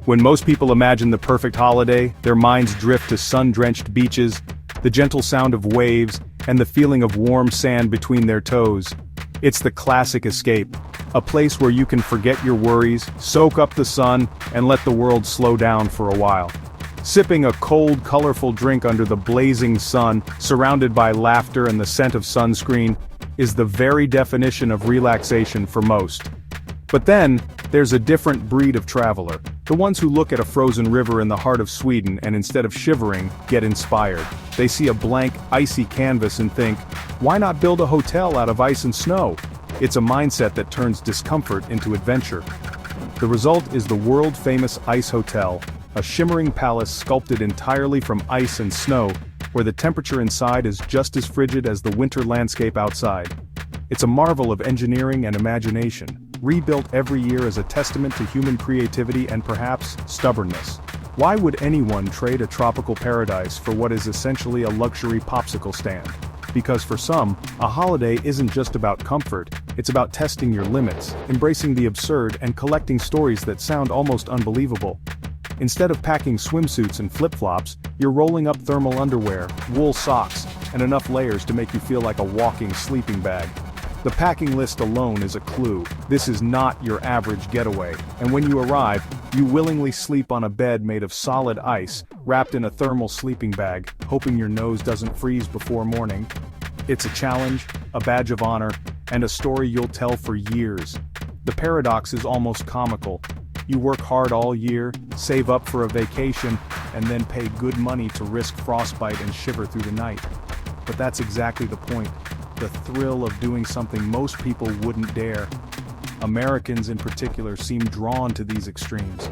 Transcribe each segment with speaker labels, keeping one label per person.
Speaker 1: When most people imagine the perfect holiday, their minds drift to sun-drenched beaches, the gentle sound of waves, and the feeling of warm sand between their toes. It's the classic escape, a place where you can forget your worries, soak up the sun, and let the world slow down for a while. Sipping a cold, colorful drink under the blazing sun, surrounded by laughter and the scent of sunscreen, is the very definition of relaxation for most. But then, there's a different breed of traveler, the ones who look at a frozen river in the heart of Sweden and instead of shivering, get inspired. They see a blank, icy canvas and think, why not build a hotel out of ice and snow? It's a mindset that turns discomfort into adventure. The result is the world-famous Icehotel, a shimmering palace sculpted entirely from ice and snow, where the temperature inside is just as frigid as the winter landscape outside. It's a marvel of engineering and imagination, rebuilt every year as a testament to human creativity and perhaps stubbornness. Why would anyone trade a tropical paradise for what is essentially a luxury popsicle stand? Because for some, a holiday isn't just about comfort, it's about testing your limits, embracing the absurd and collecting stories that sound almost unbelievable. Instead of packing swimsuits and flip-flops, you're rolling up thermal underwear, wool socks, and enough layers to make you feel like a walking sleeping bag. The packing list alone is a clue. This is not your average getaway, and when you arrive, you willingly sleep on a bed made of solid ice, wrapped in a thermal sleeping bag, hoping your nose doesn't freeze before morning. It's a challenge, a badge of honor, and a story you'll tell for years. The paradox is almost comical. You work hard all year, save up for a vacation, and then pay good money to risk frostbite and shiver through the night. But that's exactly the point. The thrill of doing something most people wouldn't dare. Americans in particular seem drawn to these extremes.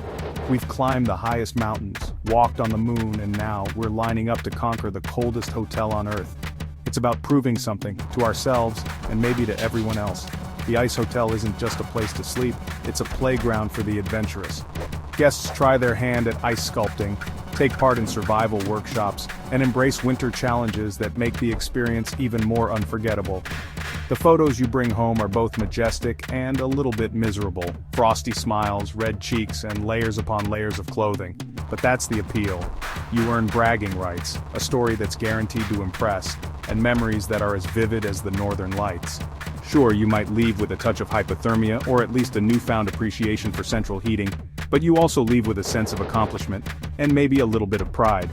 Speaker 1: We've climbed the highest mountains, walked on the moon, and now we're lining up to conquer the coldest hotel on Earth. It's about proving something, to ourselves, and maybe to everyone else. The Icehotel isn't just a place to sleep, it's a playground for the adventurous. Guests try their hand at ice sculpting, take part in survival workshops, and embrace winter challenges that make the experience even more unforgettable. The photos you bring home are both majestic and a little bit miserable. Frosty smiles, red cheeks, and layers upon layers of clothing. But that's the appeal. You earn bragging rights, a story that's guaranteed to impress, and memories that are as vivid as the northern lights. Sure, you might leave with a touch of hypothermia or at least a newfound appreciation for central heating, but you also leave with a sense of accomplishment, and maybe a little bit of pride.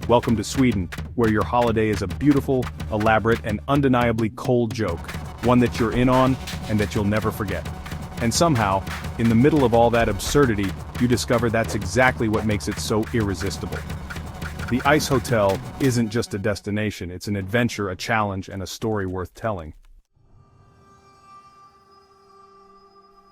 Speaker 1: Welcome to Sweden, where your holiday is a beautiful, elaborate, and undeniably cold joke, one that you're in on and that you'll never forget. And somehow, in the middle of all that absurdity, you discover that's exactly what makes it so irresistible. The Icehotel isn't just a destination, it's an adventure, a challenge, and a story worth telling.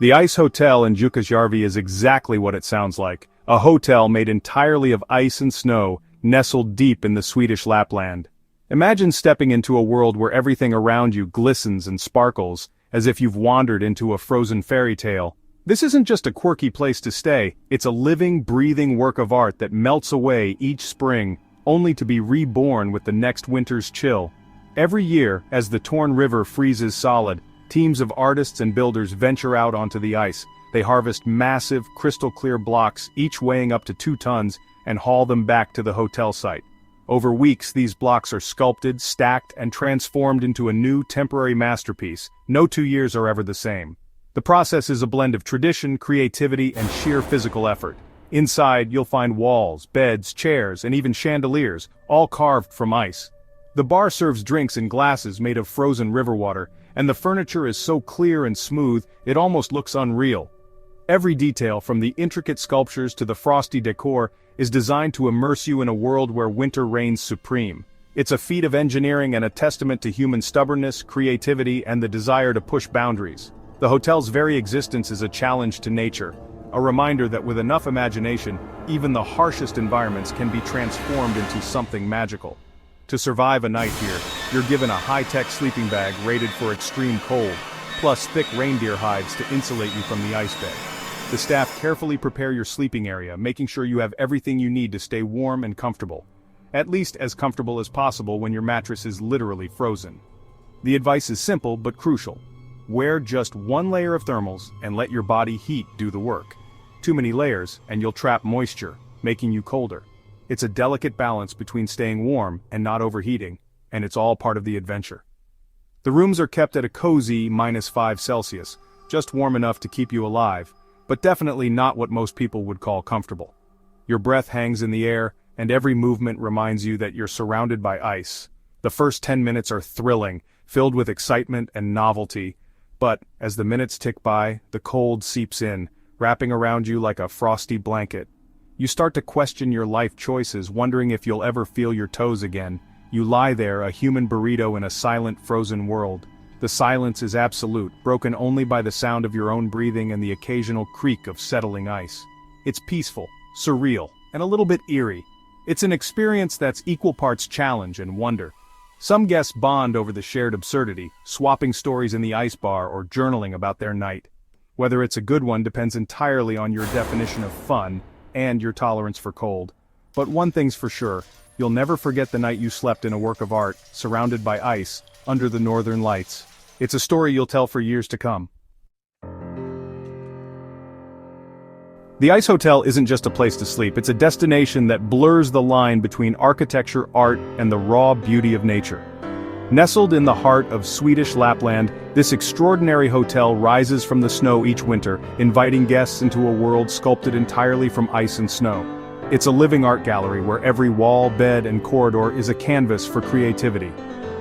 Speaker 1: The Icehotel in Jukkasjärvi is exactly what it sounds like, a hotel made entirely of ice and snow, nestled deep in the Swedish Lapland. Imagine stepping into a world where everything around you glistens and sparkles, as if you've wandered into a frozen fairy tale. This isn't just a quirky place to stay, it's a living, breathing work of art that melts away each spring, only to be reborn with the next winter's chill. Every year, as the torn river freezes solid, teams of artists and builders venture out onto the ice. They harvest massive, crystal-clear blocks, each weighing up to 2 tons, and haul them back to the hotel site. Over weeks, these blocks are sculpted, stacked, and transformed into a new, temporary masterpiece. No 2 years are ever the same. The process is a blend of tradition, creativity, and sheer physical effort. Inside, you'll find walls, beds, chairs, and even chandeliers, all carved from ice. The bar serves drinks in glasses made of frozen river water, and the furniture is so clear and smooth, it almost looks unreal. Every detail, from the intricate sculptures to the frosty decor, is designed to immerse you in a world where winter reigns supreme. It's a feat of engineering and a testament to human stubbornness, creativity, and the desire to push boundaries. The hotel's very existence is a challenge to nature, a reminder that with enough imagination, even the harshest environments can be transformed into something magical. To survive a night here, you're given a high-tech sleeping bag rated for extreme cold, plus thick reindeer hides to insulate you from the ice bed. The staff carefully prepare your sleeping area, making sure you have everything you need to stay warm and comfortable. At least as comfortable as possible when your mattress is literally frozen. The advice is simple but crucial. Wear just 1 layer of thermals and let your body heat do the work. Too many layers, and you'll trap moisture, making you colder. It's a delicate balance between staying warm and not overheating, and it's all part of the adventure. The rooms are kept at a cozy -5°C, just warm enough to keep you alive, but definitely not what most people would call comfortable. Your breath hangs in the air, and every movement reminds you that you're surrounded by ice. The first 10 minutes are thrilling, filled with excitement and novelty, but, as the minutes tick by, the cold seeps in, wrapping around you like a frosty blanket. You start to question your life choices, wondering if you'll ever feel your toes again. You lie there, a human burrito in a silent, frozen world. The silence is absolute, broken only by the sound of your own breathing and the occasional creak of settling ice. It's peaceful, surreal, and a little bit eerie. It's an experience that's equal parts challenge and wonder. Some guests bond over the shared absurdity, swapping stories in the ice bar or journaling about their night. Whether it's a good one depends entirely on your definition of fun and your tolerance for cold. But one thing's for sure, you'll never forget the night you slept in a work of art, surrounded by ice, under the northern lights. It's a story you'll tell for years to come. The Icehotel isn't just a place to sleep, it's a destination that blurs the line between architecture, art, and the raw beauty of nature. Nestled in the heart of Swedish Lapland, this extraordinary hotel rises from the snow each winter, inviting guests into a world sculpted entirely from ice and snow. It's a living art gallery where every wall, bed, and corridor is a canvas for creativity.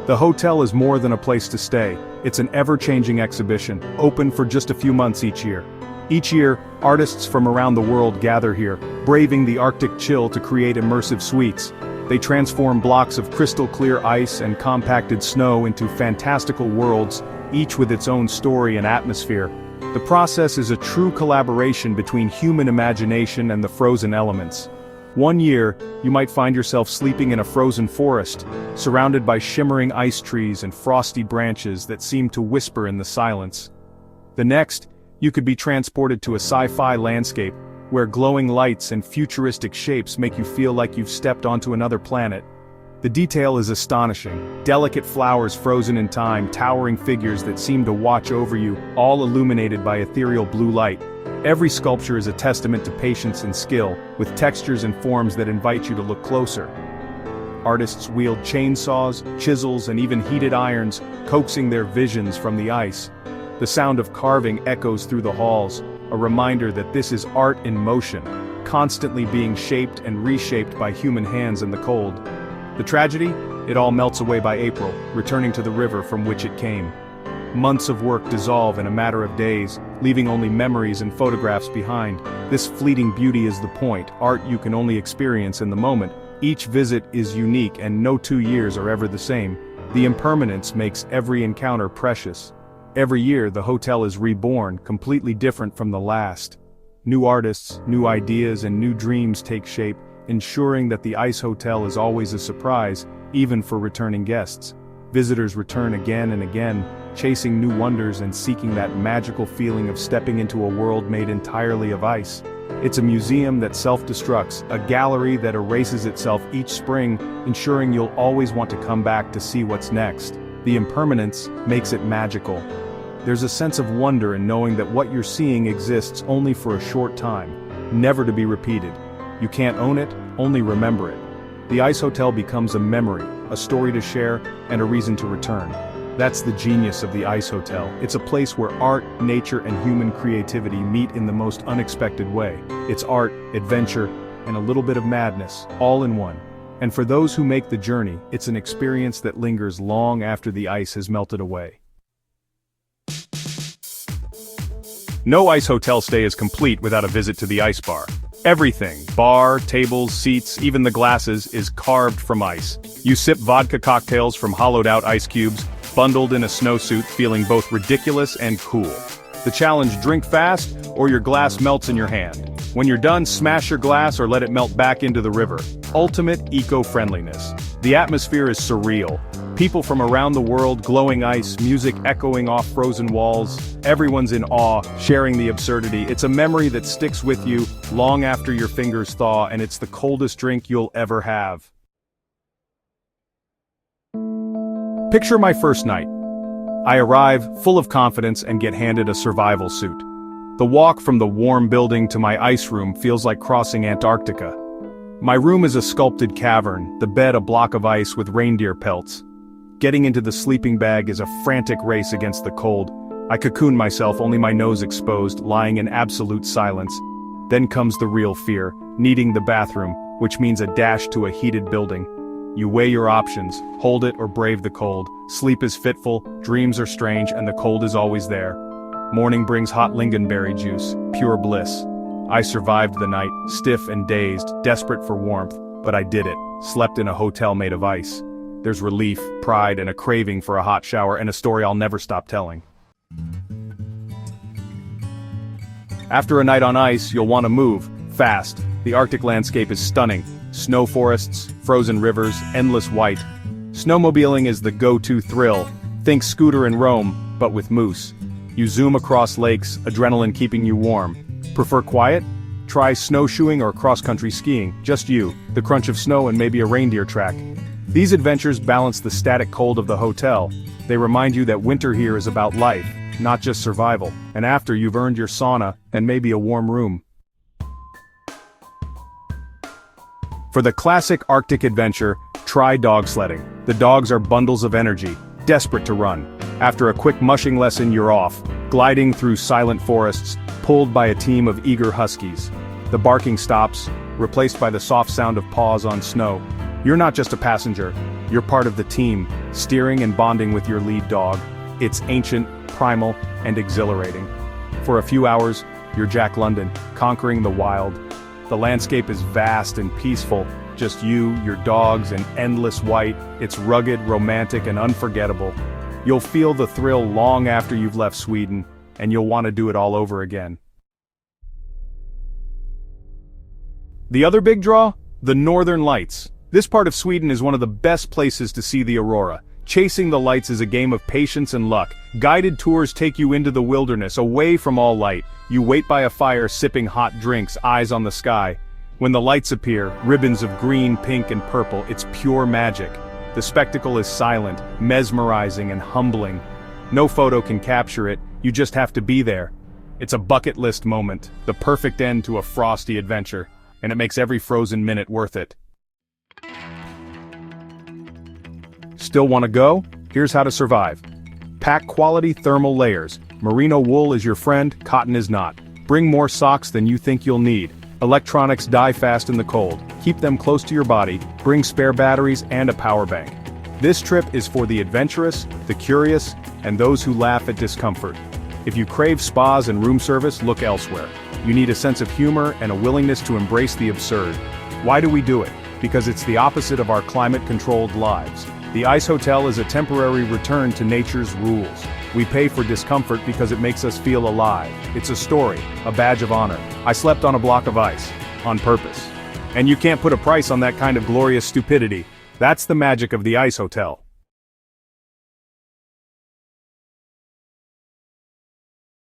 Speaker 1: The hotel is more than a place to stay, it's an ever-changing exhibition, open for just a few months each year. Each year, artists from around the world gather here, braving the Arctic chill to create immersive suites. They transform blocks of crystal-clear ice and compacted snow into fantastical worlds, each with its own story and atmosphere. The process is a true collaboration between human imagination and the frozen elements. One year, you might find yourself sleeping in a frozen forest, surrounded by shimmering ice trees and frosty branches that seem to whisper in the silence. The next, you could be transported to a sci-fi landscape, where glowing lights and futuristic shapes make you feel like you've stepped onto another planet. The detail is astonishing. Delicate flowers frozen in time, towering figures that seem to watch over you, all illuminated by ethereal blue light. Every sculpture is a testament to patience and skill, with textures and forms that invite you to look closer. Artists wield chainsaws, chisels, and even heated irons, coaxing their visions from the ice. The sound of carving echoes through the halls, a reminder that this is art in motion, constantly being shaped and reshaped by human hands in the cold. The tragedy? It all melts away by April, returning to the river from which it came. Months of work dissolve in a matter of days, leaving only memories and photographs behind. This fleeting beauty is the point, art you can only experience in the moment. Each visit is unique and no 2 years are ever the same. The impermanence makes every encounter precious. Every year the hotel is reborn, completely different from the last. New artists, new ideas, and new dreams take shape, ensuring that the Icehotel is always a surprise, even for returning guests. Visitors return again and again, chasing new wonders and seeking that magical feeling of stepping into a world made entirely of ice. It's a museum that self-destructs, a gallery that erases itself each spring, ensuring you'll always want to come back to see what's next. The impermanence makes it magical. There's a sense of wonder in knowing that what you're seeing exists only for a short time, never to be repeated. You can't own it, only remember it. The Icehotel becomes a memory, a story to share, and a reason to return. That's the genius of the Icehotel. It's a place where art, nature, and human creativity meet in the most unexpected way. It's art, adventure, and a little bit of madness, all in one. And for those who make the journey, it's an experience that lingers long after the ice has melted away. No Icehotel stay is complete without a visit to the ice bar. Everything, bar, tables, seats, even the glasses, is carved from ice. You sip vodka cocktails from hollowed-out ice cubes, bundled in a snowsuit, feeling both ridiculous and cool. The challenge: drink fast, or your glass melts in your hand. When you're done, smash your glass or let it melt back into the river. Ultimate eco-friendliness. The atmosphere is surreal. People from around the world, glowing ice, music echoing off frozen walls. Everyone's in awe, sharing the absurdity. It's a memory that sticks with you long after your fingers thaw, and it's the coldest drink you'll ever have. Picture my first night. I arrive, full of confidence, and get handed a survival suit. The walk from the warm building to my ice room feels like crossing Antarctica. My room is a sculpted cavern, the bed a block of ice with reindeer pelts. Getting into the sleeping bag is a frantic race against the cold. I cocoon myself, only my nose exposed, lying in absolute silence. Then comes the real fear, needing the bathroom, which means a dash to a heated building. You weigh your options, hold it or brave the cold. Sleep is fitful, dreams are strange, and the cold is always there. Morning brings hot lingonberry juice, pure bliss. I survived the night, stiff and dazed, desperate for warmth, but I did it, slept in a hotel made of ice. There's relief, pride, and a craving for a hot shower, and a story I'll never stop telling. After a night on ice, you'll want to move, fast. The Arctic landscape is stunning. Snow forests, frozen rivers, endless white. Snowmobiling is the go-to thrill. Think scooter in Rome, but with moose. You zoom across lakes, adrenaline keeping you warm. Prefer quiet? Try snowshoeing or cross-country skiing, just you, the crunch of snow and maybe a reindeer track. These adventures balance the static cold of the hotel. They remind you that winter here is about life, not just survival, and after you've earned your sauna and maybe a warm room. For the classic Arctic adventure, try dog sledding. The dogs are bundles of energy, desperate to run. After a quick mushing lesson, you're off, gliding through silent forests, pulled by a team of eager huskies. The barking stops, replaced by the soft sound of paws on snow. You're not just a passenger, you're part of the team, steering and bonding with your lead dog. It's ancient, primal, and exhilarating. For a few hours, you're Jack London, conquering the wild. The landscape is vast and peaceful, just you, your dogs, and endless white. It's rugged, romantic, and unforgettable. You'll feel the thrill long after you've left Sweden, and you'll want to do it all over again. The other big draw? The Northern Lights. This part of Sweden is one of the best places to see the aurora. Chasing the lights is a game of patience and luck. Guided tours take you into the wilderness, away from all light. You wait by a fire sipping hot drinks, eyes on the sky. When the lights appear, ribbons of green, pink, and purple, it's pure magic. The spectacle is silent, mesmerizing, and humbling. No photo can capture it, you just have to be there. It's a bucket list moment, the perfect end to a Frosty adventure, and it makes every frozen minute worth it. Still want to go? Here's how to survive. Pack quality thermal layers. Merino wool is your friend, cotton is not. Bring more socks than you think you'll need. Electronics die fast in the cold. Keep them close to your body. Bring spare batteries and a power bank. This trip is for the adventurous, the curious, and those who laugh at discomfort. If you crave spas and room service, look elsewhere. You need a sense of humor and a willingness to embrace the absurd. Why do we do it? Because it's the opposite of our climate-controlled lives. The Icehotel is a temporary return to nature's rules. We pay for discomfort because it makes us feel alive. It's a story, a badge of honor. I slept on a block of ice, on purpose. And you can't put a price on that kind of glorious stupidity. That's the magic of the Icehotel.